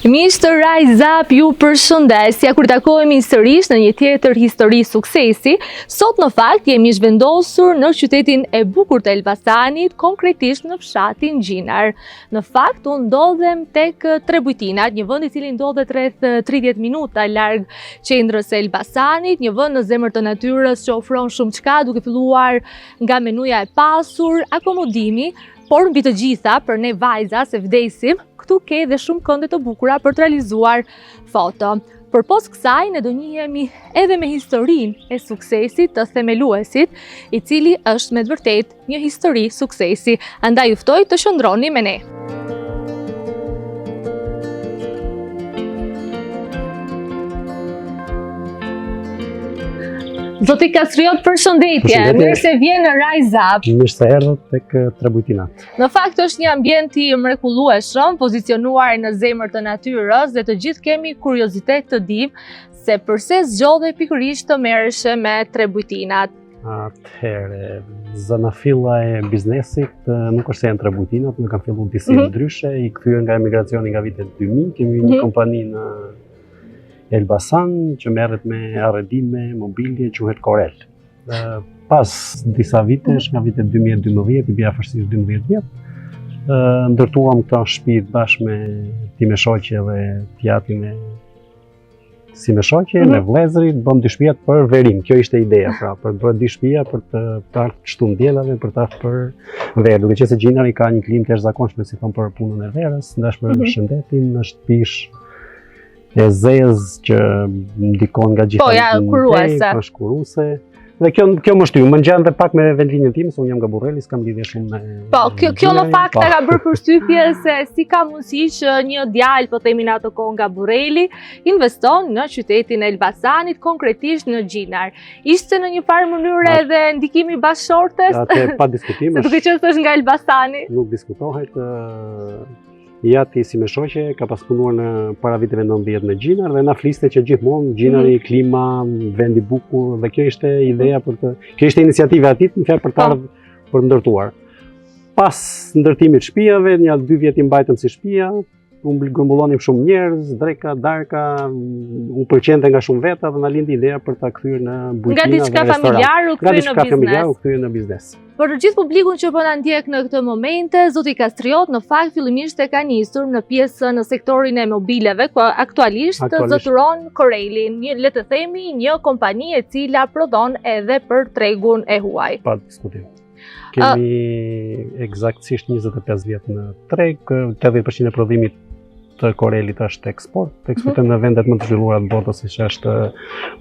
Miq të Rise Up, ju përshëndesja kur takohemi sërish në një tjetër histori suksesi. Sot në fakt jemi zhvendosur në qytetin e bukur të Elbasanit, konkretisht në fshatin Gjinar. Në fakt unë ndodhem tek Trebujtinat, një vend i cili ndodhet rreth 30 minuta larg qendrës së Elbasanit, një vend në zemër të natyrës që ofron shumë çka, duke filluar nga menuja e pasur, akomodimi. Por mbi të gjitha, për ne vajza se vdesim, këtu ke dhe shumë kënde të bukura për të realizuar foto. Përpos kësaj, ne do njihemi edhe me historinë e suksesit të themeluesit, i cili është me të vërtet një histori suksesi. Andaj ju ftoj të qëndroni me ne. Zoti Kastriot, përshëndetje. Mirë se vjen në Rise Up. Mirë se erdhët tek Trebujtinat. Në fakt është një ambient i mrekullueshëm, pozicionuar në zemër të natyrës dhe të gjithë kemi kuriozitet të dim se pse zgjodhe pikërisht të merresh me Trebujtinat. Atëherë, zanafilla e biznesit nuk është se janë Trebujtinat, nuk kanë filluar disi ndryshe, i kthyer nga emigracioni nga vitet 2000, kemi një kompani në Elbasan që merret me arrendime, mobilje, quhet Corel. Pas disa vitesh, nga vitet 2012, i bia afërsisht 12 vjet, ndërtuam këta shtëpi bashkë me time shoqe dhe tjatin e si me shoqe, me vëllezërit, bëm dy shtëpia për verim. Kjo ishte ideja, pra, për të bërë dy shtëpia për të ardhur shtunë diellave, për të ardhur për verë. Duke qenë se Gjinari ka një klimë të jashtëzakonshme, si thon, për punën e verës, ndash për shëndetin, në shtëpish e zezë që ndikon nga gjitha shkuruese. Dhe kjo më shtyr, më ngjan dhe pak me vendlinjën time, se unë jam nga Burreli, s'kam lidhje shumë me. Po, kjo në fakt ka bërë përshtypje se si ka mundësi që një djalë, po themi në ato kohë nga Burreli, investon në qytetin e Elbasanit, konkretisht në Gjinar. Ishte në një farë mënyrë edhe ndikimi bashkëshortes? Atë pa diskutim. Se duke qenë se është nga Elbasani. Nuk diskutohet. Jati si me shoqe ka pas punuar në para viteve 90 në Gjinar dhe na fliste që gjithmonë Gjinari, klima, vendi bukur, dhe kjo ishte ideja kjo ishte iniciativa e tij në fjalë për të ardhur për ndërtuar. Pas ndërtimit të shtëpiave, një 2 vjet i mbajtëm si shtëpia, u grumbullonim shumë njerëz, dreka, darka, u pëlqente nga shumë veta dhe na lindi ideja për ta kthyer në bujtina dhe diçka familjar u kthyer në biznes. Për të gjithë publikun që po na ndjek në këtë momente, zoti Kastriot në fakt fillimisht e ka nisur në pjesën në sektorin e mobileve, ku aktualisht zotëron Corelin, le të themi një kompani e cila prodhon edhe për tregun e huaj. Pa diskutim. Kemi eksaktësisht 25 vjet në treg, 80% e prodhimit të Corelit është eksport. Eksportojmë në vendet më të zhvilluara të botës, siç është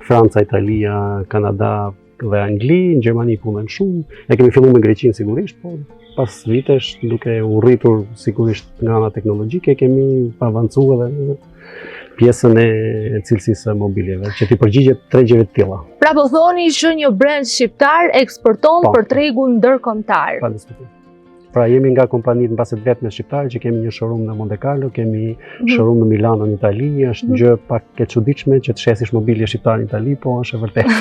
Franca, Italia, Kanada dhe Angli. Në Gjermani punojmë shumë. Ne kemi filluar me Greqinë sigurisht, por pas vitesh duke u rritur sigurisht nga ana teknologjike, kemi avancuar edhe në pjesën e cilësisë së mobiljeve, që ti përgjigjet tregjeve të tilla. Pra po thoni që një brand shqiptar eksporton për tregun ndërkombëtar. Pa diskutim. Pra jemi nga kompanitë mbase vetme shqiptare që kemi një showroom në Monte Carlo, kemi showroom në Milano në Itali, është gjë pak e çuditshme që të shesish mobilje shqiptare në Itali, po është e vërtetë.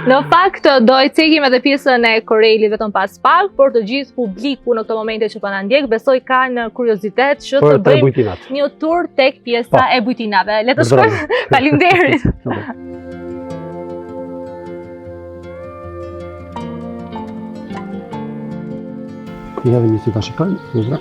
Në fakt do e cekim edhe pjesën e Corelit vetëm pas pak, por të gjithë publiku në këto momente që po na ndjek, besoj kanë kuriozitet që të bëjmë një tur tek pjesa e bujtinave. Le të shkojmë. Faleminderit. Edhe një si ta shikojmë.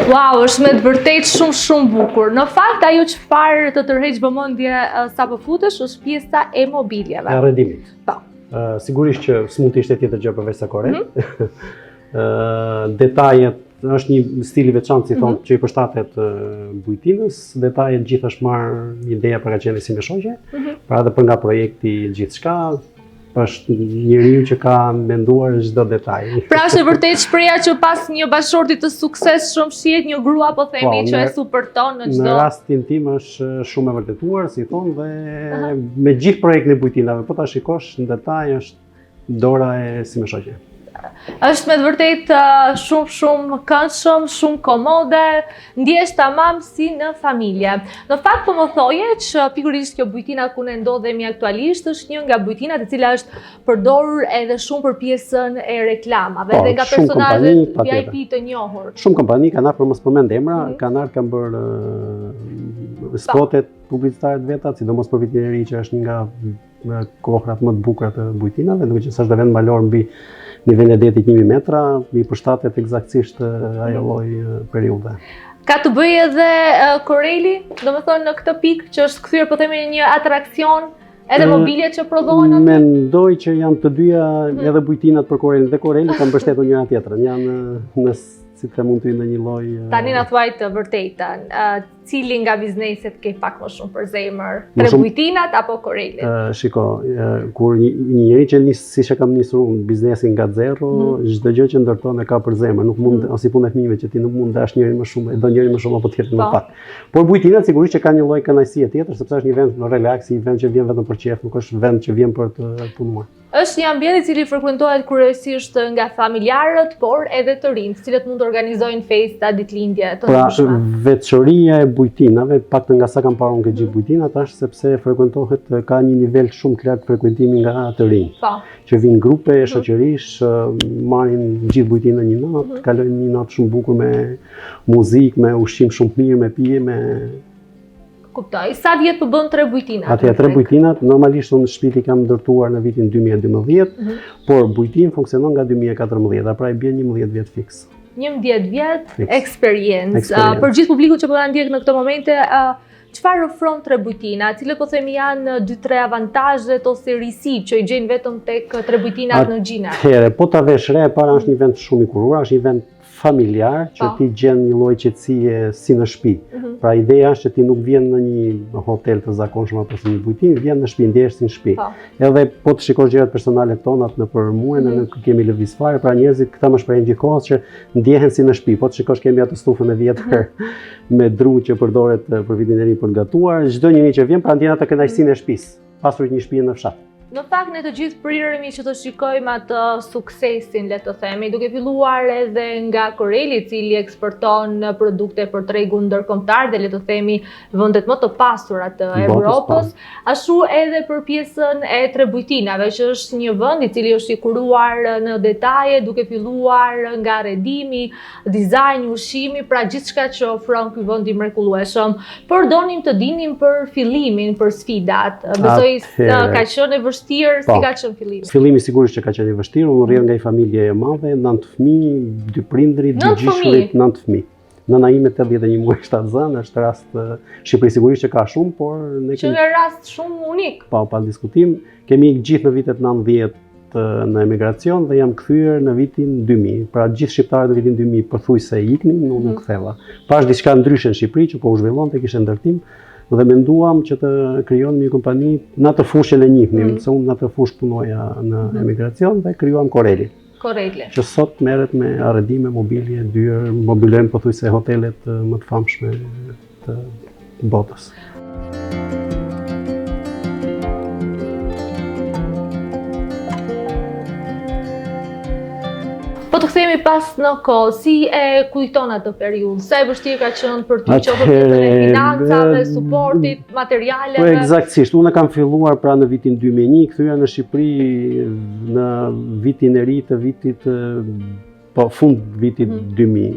Wow, është me të vërtet shumë bukur. Në fakt ajo çfarë të tërheq vëmendje sapo futesh është pjesa e mobiljeve. E arrendimit. Po. Sigurisht që s'mund të ishte tjetër gjë përveç se Corel. Detajet është një stil i veçantë, si thonë, që i përshtatet bujtinës. Detajet gjithë është marrë ideja për ka qenë si me shoqe, pra edhe për nga projekti gjithçka. Është njeriu që ka menduar çdo detaj. Pra është vërtet shpreha që pas një bashkëshorti të suksesshëm shihet një grua, po themi, që e superton në çdo. Në rastin tim është shumë e vërtetuar, si thon, dhe me gjithë projektin e bujtinave, po ta shikosh në detaj është dora e si me shoqe. Është me të vërtet shumë këndshëm, shumë komode, ndjesh tamam si në familje. Në fakt po më thoje që pikërisht kjo bujtina ku ne ndodhemi aktualisht është një nga bujtinat e cila është përdorur edhe shumë për pjesën e reklamave dhe nga personazhet VIP të njohur. Shumë kompani kanë ardhur, për mos përmend emra, kanë bërë spotet publicitare të veta, sidomos për vitin e ri që është një nga kohrat më të bukura të bujtinave, duke qenë se është vend malor mbi nivelin e detit 1000 metra, i përshtatet eksaktësisht ajo lloj periudhe. Ka të bëjë edhe Corelli, domethënë në këtë pikë që është kthyer po themi në një atraksion, edhe mobiljet që prodhohen aty? Mendoj që janë të dyja, edhe bujtinat për Corelli dhe Corelli kanë mbështetur njëra tjetrën. Janë si të mund të në një lloj. Tani na thuaj të vërtetën, cili nga bizneset ke pak më shumë për zemër? Bujtinat apo Corelli? Shiko, kur një njeri që si që kam nisur unë biznesin nga zero, çdo gjë që ndërton e ka për zemër, nuk mund ose punë e fëmijëve që ti nuk mund dash njërin më shumë, e do njërin më shumë apo tjetrin më pak. Por bujtinat sigurisht që ka një lloj kënaqësie tjetër, sepse është një vend relaksi, një vend që vjen vetëm për qejf, nuk është vend që vjen për të punuar. Është një ambient i cili frekuentohet kryesisht nga familjarët, por edhe të rinj, të cilët mund të organizojnë festa, ditëlindje të ndryshme. Pra, veçoria e bujtinave, paktën nga sa kam parë unë këtë gjithë bujtinat, është sepse frekuentohet, ka një nivel shumë të lartë frekventimi nga të rinj. Që vinë grupe shoqërish, marrin gjithë bujtinën një natë, kalojnë një natë shumë bukur me muzikë, me ushqim shumë mirë, me pije, me Kuptoj. Sa vjet po bën 3 bujtinat? Atje 3 bujtinat, normalisht unë shtëpi kam ndërtuar në vitin 2012, por bujtin funksionon nga 2014, pra i bën 11 vjet fiks. 11 vjet eksperiencë. Për gjithë publikun që po na ndjek në këto momente, çfarë ofron 3 bujtina? Cilët po themi janë 2-3 avantazhet ose risi që i gjejnë vetëm tek 3 bujtinat në Gjina? Atëherë, po ta vesh re, para është një vend shumë i kuruar, është një vend familjar që ti gjen një lloj qetësie si në shtëpi. Pra ideja është që ti nuk vjen në një hotel të zakonshëm apo në një bujtinë, vjen në shtëpi, ndjehesh si në shtëpi. Edhe po të shikosh gjërat personale tonat nëpër muajin, ne kemi lëviz fare, pra njerëzit këta më shprehin gjithkohë që ndjehen si në shtëpi. Po të shikosh kemi atë stufën e vjetër me dru që përdoret për vitin e ri për gatuar. Çdo njeri që vjen pra ndjen atë kënaqësinë e shtëpisë, pasur një shtëpi në fshat. Në fakt ne të gjithë priremi që të shikojmë atë suksesin, le të themi, duke filluar edhe nga Corelli, i cili eksporton produkte për tregun ndërkombëtar dhe le të themi vendet më të pasura të Evropës, ashtu edhe për pjesën e 3 bujtinave, që është një vend i cili është i kuruar në detaje, duke filluar nga redimi, dizajni, ushqimi, pra gjithçka që ofron ky vend i mrekullueshëm. Por donim të dinim për fillimin, për sfidat. Besoj se ka qenë vështirë, si ka qenë fillimi? Fillimi sigurisht që ka qenë i vështirë, unë rrjedh nga një familje e madhe, 9 fëmijë, 2 prindrit, 2 gjyshrit, 9 fëmijë. Nëna ime 81 muaj shtatzën, është rast Shqipëri sigurisht që ka shumë, por ne kemi që rast shumë unik. Pa diskutim, kemi gjithë në vitet 90 në emigracion dhe jam kthyer në vitin 2000. Pra gjithë shqiptarët në vitin 2000 pothuajse iknin, unë nuk ktheva. Pash diçka ndryshe në Shqipëri që po u zhvillonte, kishte ndërtim. Dhe menduam që të krijon një kompani në atë fushë që njihnim, se unë në atë fushë punoja në emigracion dhe krijuam Corelli. Që sot merret me arredime, mobilje, dyer, mobilojmë pothuajse hotelet më të famshme të botës. Po të kthehemi pas në kohë, si e kujton atë periudhë? Sa e vështirë ka qenë për ty qoftë pjesën e financave, suportit, materialeve? Po eksaktësisht, unë kam filluar pra në vitin 2001, kthyer në Shqipëri në vitin e ri të vitit fund vitit 2000.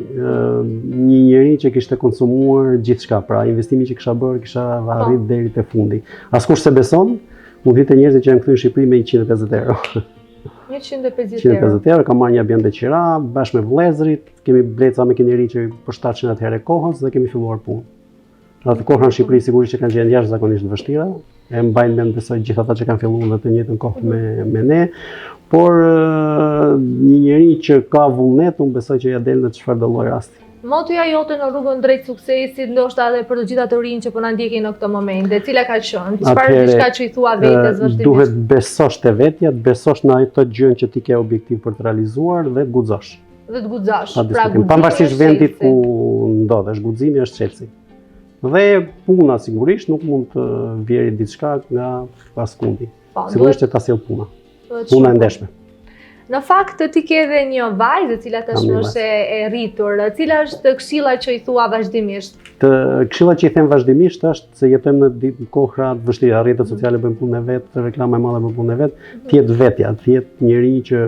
Një njeri që kishte konsumuar gjithçka, pra investimi që kisha bërë, kisha arrit deri te fundi. Askush se beson, mund të thënë njerëzit që janë kthyer në Shqipëri me 150 euro. 150 euro, kam marrë një ambient të qira, bashkë me vëllezërit, kemi bleca makineri që përshtatshën atëherë kohës dhe kemi filluar punë. Atë kohë në Shqipëri sigurisht që kanë qenë jashtëzakonisht vështira, e mbajnë mend besoj gjithë ata që kanë filluar në të njëjtën kohë me ne, por një njeri që ka vullnet, unë besoj që ja del në çfarë do lloj rasti. Motoja jote në rrugën drejt suksesit, ndoshta edhe për të gjithë ato rinj që po na ndjekin në këtë moment, cila ka qenë? Çfarë është diçka që i thua vetes vërtetisht? Duhet besosh te vetja, të besosh në ato gjë që ti ke objektiv për të realizuar dhe të guxosh. Dhe të guxosh. Pavarësisht vendit ku ndodhesh, guximi është çelësi. Dhe puna sigurisht nuk mund të vjerë diçka nga askundi. Sigurisht që ta sjell puna. Puna e ndeshme. Në fakt ti ke edhe një vajzë e cila tashmë është e rritur. Cila është këshilla që i thua vazhdimisht? Këshilla që i them vazhdimisht është se jetojmë në kohra të vështira, rrjetet sociale bëjnë punën e vet, reklama e madhe bëjnë punën e vet, të jetë vetja, të jetë njëri që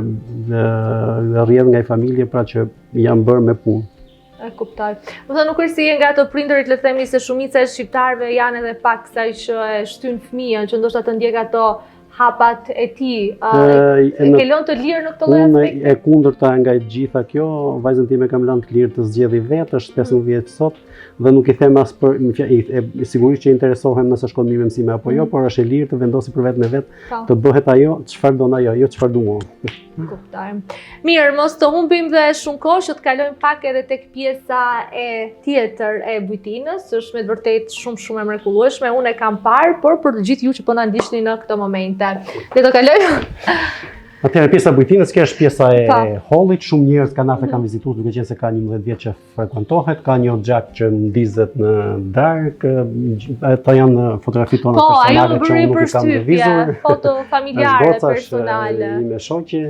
rrjedh nga familje, pra që janë bërë me punë. E kuptoj. Do të thonë nuk është si nga ato prindërit, le të themi se shumica e shqiptarëve janë edhe pak kësaj që e shtyn fëmijën, që ndoshta të ndjek ato hapat e tij. Ke lënë të lirë në këtë lloj aspekti? Unë e kundërta nga e gjitha kjo, vajzën time kam lënë të lirë të zgjedhë vetë, është 15 vjeç sot dhe nuk i them as për sigurisht që interesohem nëse shkon mirë me mësime apo jo, por është e lirë të vendosi për vetën e vet, të bëhet ajo çfarë don ajo, jo çfarë duam. Kuptoj. Mirë, mos të humbim dhe shumë kohë që të kalojmë pak edhe tek pjesa e tjetër e bujtinës, është me të vërtetë shumë e mrekullueshme. Unë e kam parë, por për të gjithë ju që po na ndiqni në këtë momente. Le të kalojmë. Atëherë pjesa e bujtinës, kjo është pjesa e hollit. Shumë njerëz kanë ardhur kanë vizituar duke qenë se ka 11 vjet që frekuentohet, ka një xhak që ndizet në darkë, ata janë fotografi tona personale që unë nuk i kam lëvizur. Foto familjare, personale. Me shoqe.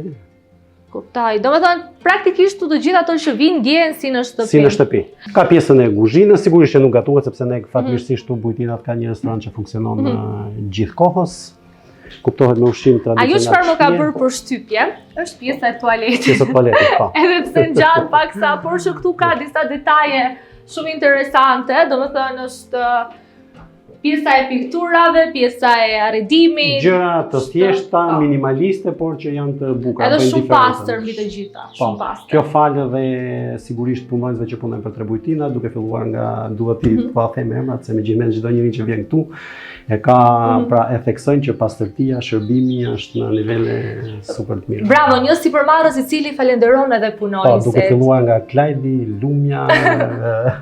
Kuptoj. Domethënë praktikisht të gjithë ato që vinë ndjehen si në shtëpi. Si në shtëpi. Ka pjesën e kuzhinës, sigurisht që nuk gatuhet sepse ne fatmirësisht tu bujtinat ka një restorant që funksionon gjithë kohës. Kuptohet me ushqim tradicional. Ajo çfarë më ka bërë përshtypje është pjesa e tualetit. Pjesa e tualetit, po. Edhe pse ngjan paksa, por që këtu ka disa detaje shumë interesante, domethënë është pjesa e pikturave, pjesa e arredimit. Gjëra të thjeshta, minimaliste, por që janë të bukura. Edhe shumë pastër mbi të gjitha, shumë pastër. Kjo falë dhe sigurisht punonjësve që punojnë për Trebujtina, duke filluar nga duhet i them emrat, se megjithëse çdo njeri që vjen këtu e ka pra e theksojnë që pastërtia, shërbimi është në nivele super të mira. Bravo, një sipërmarrës i cili falenderon edhe punonjësit. Po, duke filluar nga Klajdi, Lumja,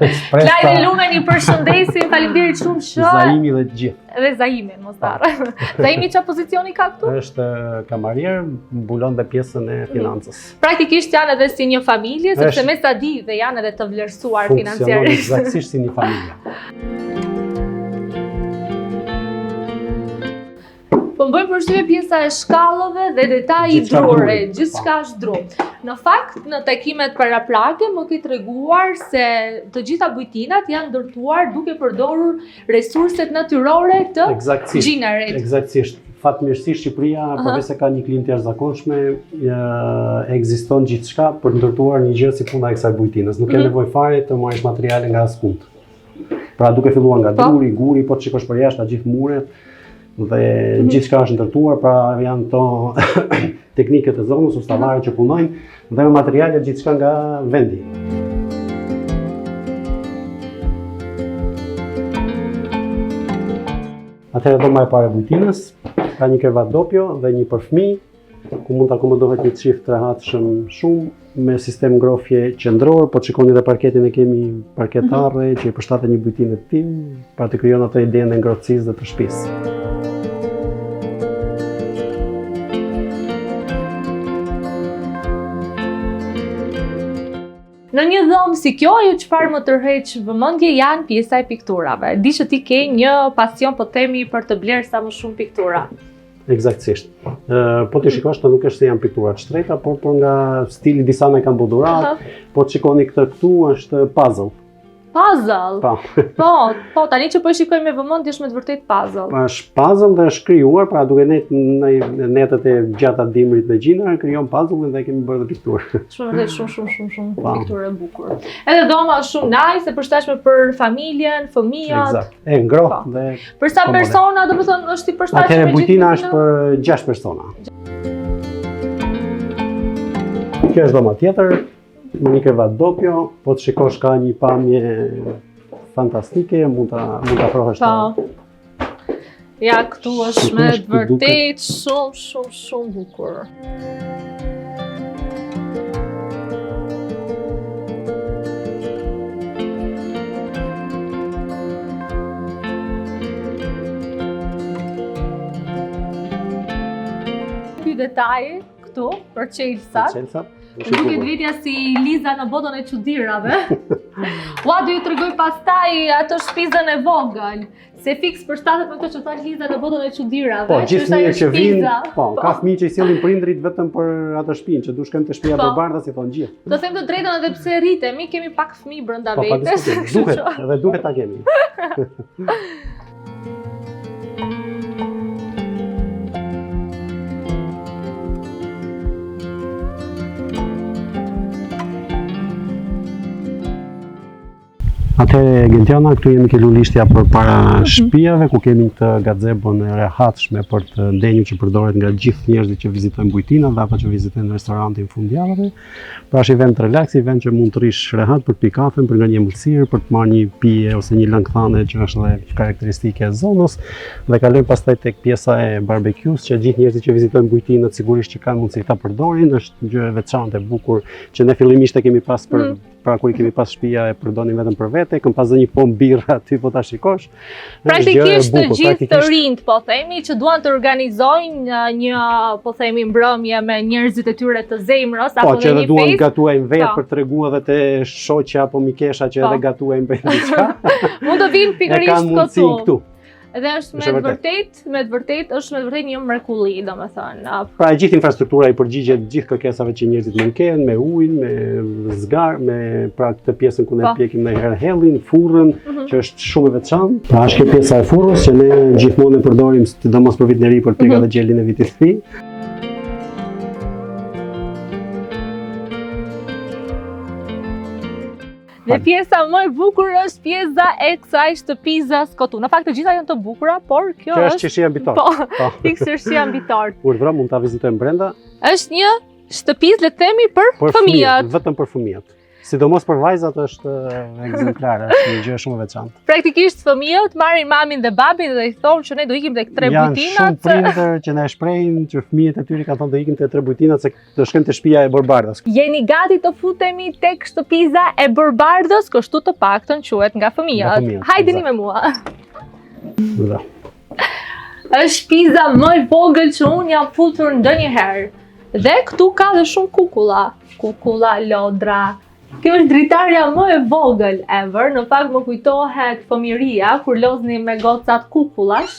Espressa. Klajdi, Lumja, një përshëndesim, faleminderit shumë që. Zaimi dhe të gjithë. Edhe Zaimin, mos harro. Zaimi çfarë pozicioni ka këtu? Është kamarier, mbulon dhe pjesën e financës. Praktikisht janë edhe si një familje, sepse me sa di dhe janë edhe të vlerësuar financiarisht. Funksionon eksaktësisht si një familje. Po më bëjmë përshtypje pjesa e shkallëve dhe detaji drure, gjithçka është dru. Në fakt, në takimet paraprake më ke treguar se të gjitha bujtinat janë ndërtuar duke përdorur resurset natyrore të gjinarit. Eksaktësisht. Fatmirësisht Shqipëria, përveç se ka një klimë të jashtëzakonshme, ekziston gjithçka për të ndërtuar një gjë si puna e kësaj bujtinës. Nuk ke nevojë fare të marrësh materiale nga askund. Pra duke filluar nga druri, guri, po të shikosh për jashtë gjithë muret, dhe gjithçka është ndërtuar, pra janë to teknikët e zonës, ustavarët që punojnë dhe me materiale gjithçka nga vendi. Atëherë dhoma e parë e bujtinës ka një krevat dopjo dhe një për fëmijë, ku mund të akomodohet një çift të rehatshëm shumë me sistem ngrohje qendror, po të shikoni dhe parketin e kemi parketarre që i përshtatet një bujtinë të tillë, pra të krijon ato idenë e ngrohtësisë dhe të shtëpisë. Në një dhomë si kjo, ajo çfarë më tërheq vëmendje janë pjesa e pikturave. Di që ti ke një pasion, po themi, për të blerë sa më shumë piktura. Eksaktësisht. Po të shikosh, të nuk është se janë piktura të shtrejta, por nga stili disa me kanë budurat, po të shikoni këtë këtu është puzzle. Puzzle? Po, tani që po e shikoj me vëmendje është me të vërtet puzzle. Është puzzle dhe është krijuar, pra duke në netet e gjata dimrit dhe gjinër, krijon puzzle dhe kemi bërë dhe pikturë. Shumë pikturë e bukur. Edhe dhoma është shumë nice, e përshtatshme për familjen, fëmijët. Eksakt. E ngrohtë dhe për sa persona, domethënë është i përshtatshme. Atëherë bujtina është për 6 persona. Kjo është dhoma tjetër. Në një krevat dopjo, po të shikosh ka një pamje fantastike, mund të afrohesh të... Ja, këtu është me vërtet shumë bukur. Ky detaj këtu për çelësat. Nuk e vetja si Liza në botën e çuditërave. Ua, do ju tregoj pastaj ato shpizën e vogël. Se fiks për 70 minuta që tha Liza në botën e çuditërave. Po, gjithë fëmijët që vinë, ka fëmijë që i sillin prindrit vetëm për atë shtëpinë, që duhet shkojmë te shtëpia e bardha, si thon gjithë. Do them të drejtën edhe pse rritemi, kemi pak fëmijë brenda vetes. Duhet, edhe duhet ta kemi. Atëherë Gentiana, këtu jemi ke lulishtja për para shtëpiave, ku kemi këtë gazebon e rehatshme për të ndenjur që përdoret nga gjithë njerëzit që vizitojnë Bujtina dhe apo që vizitojnë restorantin fundjavave. Pra është i vend relax, i vend që mund të rish rehat për të pi kafen, për nga një ëmbëlsirë, për të marrë një pije ose një lëngthane që është edhe karakteristike e zonës, dhe kalojmë pastaj tek pjesa e barbecues që gjithë njerëzit që vizitojnë Bujtinën sigurisht që kanë mundësi ta përdorin, është gjë e veçantë e bukur që ne fillimisht e kemi pas për pra kur i kemi pas shtëpia e përdonin vetëm për vete, këm pas dhe një pomë birra aty po ta shikosh. Praktikisht të gjithë të rinjt, po themi, që duan të organizojnë një, po themi, mbrëmje me njerëzit e tyre të zemrës, apo që edhe duan gatuajnë vetë për tregu edhe te shoqja apo mikesha që edhe gatuajnë për diçka. Mund të vinë pikërisht këtu. Edhe është me të vërtet është me të vërtet një mrekulli, domethënë. Pra e gjithë infrastruktura i përgjigjet gjithë kërkesave që njerëzit mund kenë, me ujin, me zgar, me pra këtë pjesën ku ne pjekim ndonjëherë hellin, furrën, që është shumë e veçantë. Pra është kjo pjesa e furrës që ne gjithmonë e përdorim sidomos për vitin e ri për të pjekur edhe gjelin e vitit të ri. Dhe pjesa më e bukur është pjesa e kësaj shtëpizës këtu. Në fakt të gjitha janë të bukura, por kjo është qeshia mbitar. Po, fiks qeshia mbitar. Urdhra mund ta vizitojmë brenda. Është një shtëpizë, le të themi, për fëmijët. Vetëm për fëmijët. Sidomos për vajzat është ekzemplare, është një gjë shumë e veçantë. Praktikisht fëmijët marrin mamin dhe babin dhe i thonë që ne do ikim tek 3 Bujtinat. Janë shumë prindër që na shprehin që fëmijët e tyre kanë thonë do ikim te 3 Bujtinat se do shkojmë te shtëpia e Borbardhës. Jeni gati të futemi tek shtëpiza e Borbardhës, kështu të paktën quhet nga fëmijët. Hajdeni me mua. Është shtëpiza më e vogël që unë jam futur ndonjëherë. Dhe këtu ka dhe shumë kukulla, lodra. Kjo është dritarja më e vogël ever, në fakt më kujtohet fëmijëria kur loznim me gocat kukullash.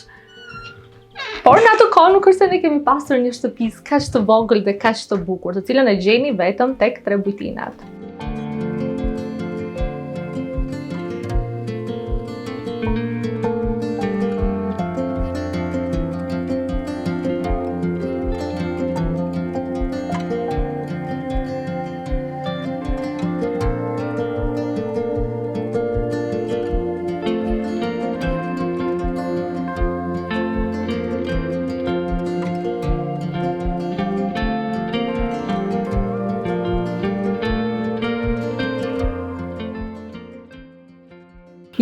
Por në ato kohë nuk është se ne kemi pasur një shtëpisë kaq të vogël dhe kaq të bukur, të cilën e gjeni vetëm tek 3 Bujtinat.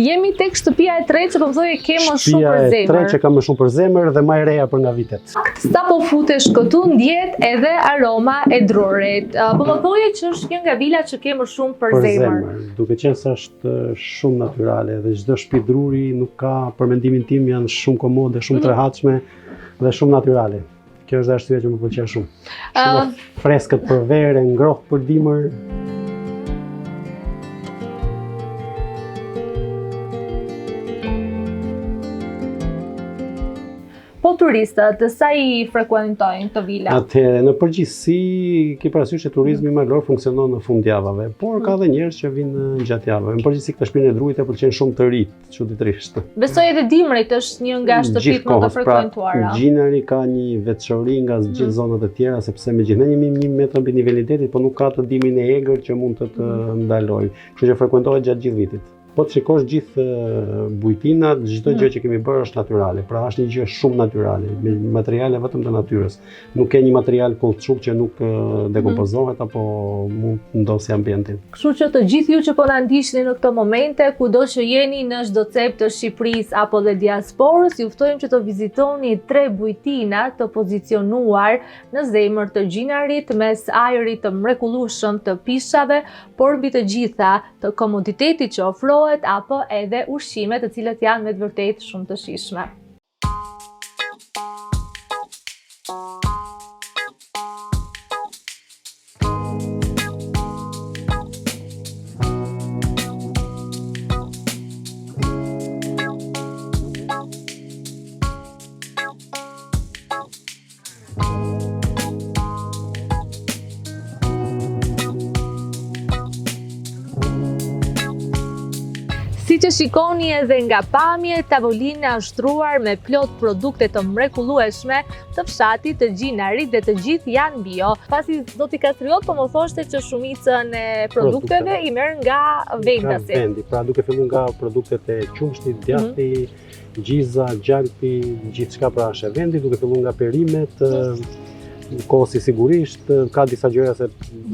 Jemi tek shtëpia e tretë që po më thoje ke më shumë për zemër. Shtëpia e tretë që ka më shumë për zemër dhe më e reja për nga vitet. Sa po futesh këtu ndjet edhe aroma e drurit. Po më thoje që është një nga vilat që ke më shumë për zemër. Duke qenë se është shumë natyrale dhe çdo shtëpi druri nuk ka, për mendimin tim, janë shumë komode, shumë të rehatshme dhe shumë natyrale. Kjo është arsyeja që më pëlqen shumë. Shumë freskët për verë, ngrohtë për dimër. Po turistët, sa i frekuentojnë të vila? Atëherë, në përgjithësi, ke parasysh që turizmi malor funksionon në fundjavave, por ka dhe njerëz që vinë gjatë javave. Në përgjithësi këtë shtëpinë e drurit e pëlqen shumë të rit, çuditërisht. Besoj edhe dimrit është një nga shtëpitë më të frekuentuara. Pra, Gjinari ka një veçori nga gjithë zonat e tjera, sepse megjithëse jemi 1 metër mbi nivelin e detit, por nuk ka të dimrin e egër që mund të ndalojë. Kështu që frekuentohet gjatë gjithë vitit. Po të shikosh gjithë Bujtinat, çdo gjë që kemi bërë është natyrale, pra është një gjë shumë natyrale, me materiale vetëm të natyrës. Nuk ka një material kolçuk që nuk dekompozohet apo mund të ndosë ambientin. Kështu që të gjithë ju që po na ndiqni në këto momente, kudo që jeni në çdo cep të Shqipërisë apo dhe diasporës, ju ftojmë që të vizitoni 3 Bujtina të pozicionuar në zemër të Gjinarit, mes ajrit të mrekullueshëm të pishave, por mbi të gjitha të komoditetit që ofrohet apo edhe ushqimet të cilët janë me të vërtetë shumë të shijshme. Si që shikoni edhe nga pamje, tavolina është shtruar me plot produkte të mrekullueshme të fshatit, të gjinarit dhe të gjithë janë bio. Pasi zoti Kastriot po më thoshte që shumicën e produkteve i merr nga vendasi. Nga vendi, pra duke filluar nga produktet e qumshtit, djathti, gjiza, gjalpi, gjithçka pra është e vendi, duke filluar nga perimet, kosi sigurisht, ka disa gjëra se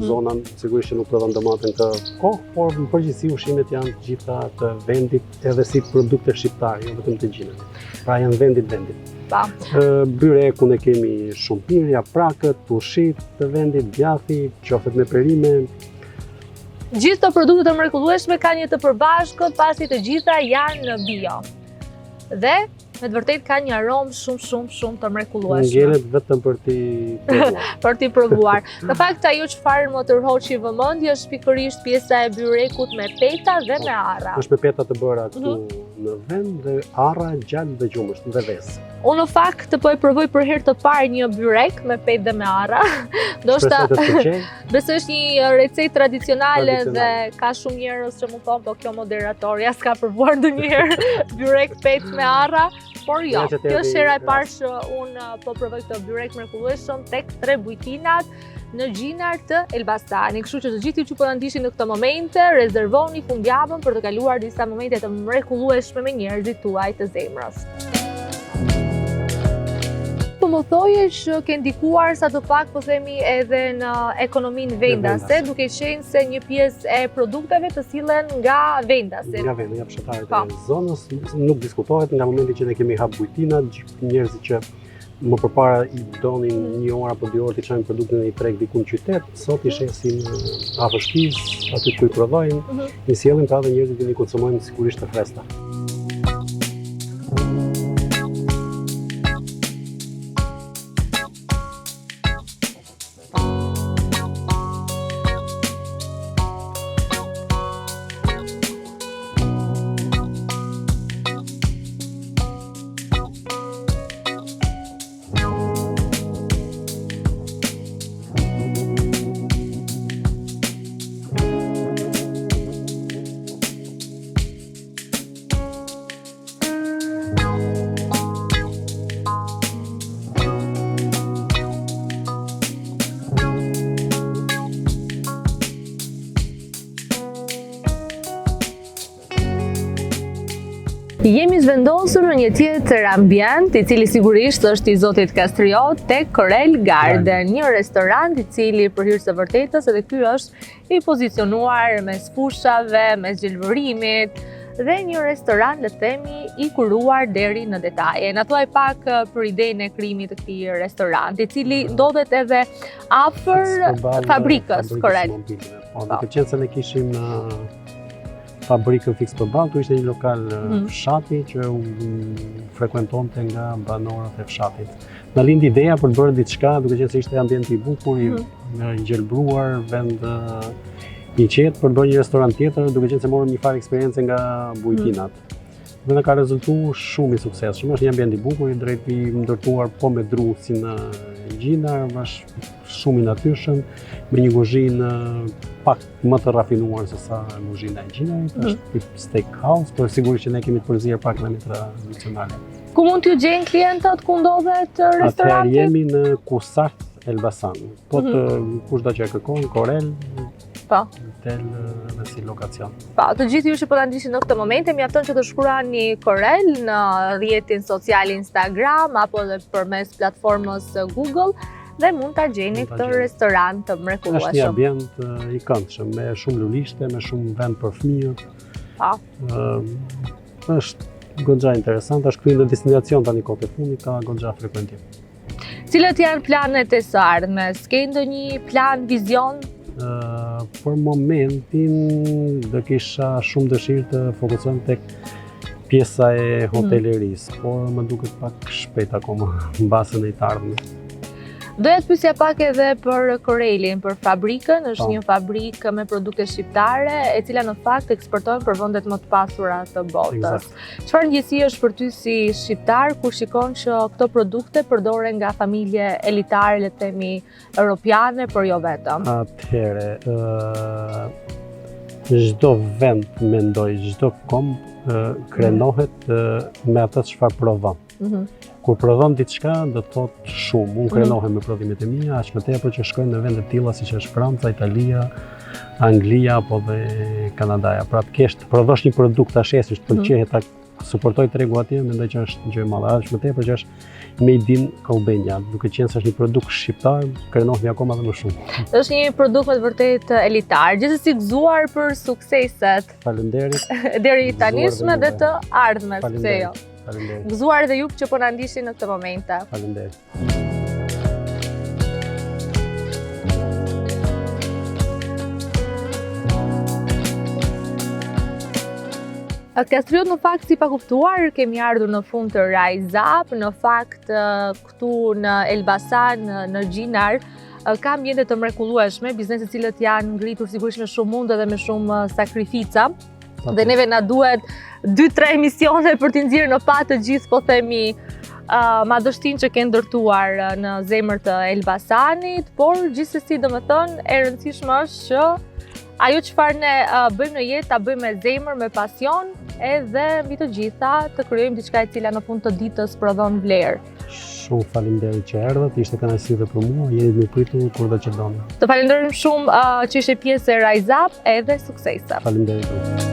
zona sigurisht që nuk prodhon domaten këtë kohë, por në përgjithësi ushqimet janë të gjitha të vendit edhe si produkte shqiptare, jo vetëm të gjinat. Pra janë vendit. Pa. Byrekun e kemi shumë pirja, prakët, tushit të vendit, djathi, qofet me perime. Gjithë të produktet të mrekullueshme kanë një të përbashkët pasi të gjitha janë bio. Dhe me të vërtet ka një aromë shumë të mrekullueshme. Ngjelet vetëm për t'i provuar. Për t'i provuar. Në fakt ajo çfarë më tërhoqi vëmendje është pikërisht pjesa e byrekut me peta dhe me arra. Është me peta të bëra këtu në vend dhe arra, gjallë dhe gjumësht dhe vesë. Unë në fakt po e provoj për herë të parë një byrek me petë dhe me arra. Ndoshta besoj është një recetë tradicionale dhe ka shumë njerëz që më thonë po kjo moderatorja s'ka provuar ndonjëherë byrek petë me arra. Por jo, kjo është hera e parë që unë po provoj këtë byrek mrekullueshëm tek Tre Bujtinat në Gjinar të Elbasanit. Kështu që të gjithë ju që po na ndiqni në këto momente, rezervoni fundjavën për të kaluar disa momente të mrekullueshme me njerëzit tuaj të zemrës. Po më thoje që ke ndikuar sa të pak po themi edhe në ekonominë vendase, duke qenë se një pjesë e produkteve të sillen nga vendasi. Nga vendi, nga fshatarët e zonës, nuk diskutohet nga momenti që ne kemi hap bujtina, njerëzit që më përpara i donin një orë apo 2 orë të çojnë produktin në një treg diku në qytet, sot i shesin afër shtëpisë, aty ku i prodhojnë, i sjellin pra dhe njerëzit i konsumojnë sigurisht të freskëta. Jemi zhvendosur në një tjetër ambient, i cili sigurisht është i zotit Kastriot, tek Corel Garden, një restorant i cili për hir të vërtetës edhe ky është i pozicionuar mes fushave, mes gjelbërimit, dhe një restorant, le të themi, i kuruar deri në detaje. Na thuaj pak për idenë e krijimit të këtij restoranti, i cili ndodhet edhe afër fabrikës Corel. Po, duke qenë se ne kishim fabrikën fiks përballë, ishte një lokal fshati që u frekuentonte nga banorët e fshatit. Na lind ideja për të bërë diçka, duke qenë se ishte ambienti i bukur, i gjelbruar, vend i qetë për të bërë një restorant tjetër, duke qenë se morëm një farë eksperiencë nga bujtinat. Dhe na ka rezultuar shumë i suksesshëm. Është një ambient i bukur, i drejt i ndërtuar po me dru si në Gjinar, është shumë i natyrshëm, me një kuzhinë pak më të rafinuar se sa kuzhina e Gjinarit, është tip steakhouse, por sigurisht që ne kemi të përzier pak me tradicionale. Ku mund t'ju gjejnë klientët ku ndodhet restoranti? Atëherë jemi në Kusart Elbasan. Po të kushdo që e kërkon, Corel, hotel dhe si lokacion. Të gjithë ju që po ta ndiqni në këtë moment, mjafton që të shkruani Corel në rrjetin social Instagram apo edhe përmes platformës Google dhe mund ta gjeni këtë restorant të mrekullueshëm. Është një ambient i këndshëm, me shumë lulishte, me shumë vend për fëmijët. Është goxha interesant, është kryer në destinacion tani kohët e fundit, ka goxha frekuentim. Cilat janë planet e së ardhmes? Ke ndonjë plan, vizion? Për momentin do kisha shumë dëshirë të fokusohem tek pjesa e hotelerisë, por më duket pak shpejt akoma mbasën e të ardhmes. Doja të pyesja pak edhe për Corelin, për fabrikën, është një fabrikë me produkte shqiptare, e cila në fakt eksportohen për vendet më të pasura të botës. Çfarë ndjesi është për ty si shqiptar kur shikon që këto produkte përdoren nga familje elitare, le të themi, europiane, por jo vetëm? Atëherë, çdo vend mendoj, çdo komb krenohet me atë çfarë provon. Kur prodhon diçka, do të thotë shumë. Unë krenohem me prodhimet e mia, aq më tepër që shkojnë në vende të tilla siç është Franca, Italia, Anglia apo dhe Kanadaja. Pra të kesh të prodhosh një produkt ta shesësh, të pëlqejë ta suportoj tregu atje, mendoj që është gjë e madhe. Aq më tepër që është made in Albania, duke qenë se është një produkt shqiptar, krenohemi akoma dhe më shumë. Është një produkt me të vërtet elitar, gjithsesi gëzuar për sukseset. Faleminderit. Deri tanishme dhe të ardhmes, pse jo. Faleminderit. Gëzuar edhe ju që po na ndiqni në këtë momente. Faleminderit. Kastriot në fakt si pa kuptuar, kemi ardhur në fund të Rise Up, në fakt këtu në Elbasan, në Gjinar, ka ambiente të mrekullueshme, biznese cilët janë ngritur sigurisht me shumë mundë dhe me shumë sakrifica. Dhe neve na duhet 2-3 emisione për t'i nxjerrë në fat të gjithë, po themi, madhështinë që ke ndërtuar në zemër të Elbasanit, por gjithsesi domethënë e rëndësishme është që ajo çfarë ne bëjmë në jetë, ta bëjmë me zemër, me pasion, edhe mbi të gjitha të krijojmë diçka e cila në fund të ditës prodhon vlerë. Shumë faleminderit që erdhët, ishte kënaqësi dhe për mua, jeni të mirëpritur kurdo që doni. Të falenderojmë shumë që ishe pjesë e Rise Up edhe suksese. Faleminderit.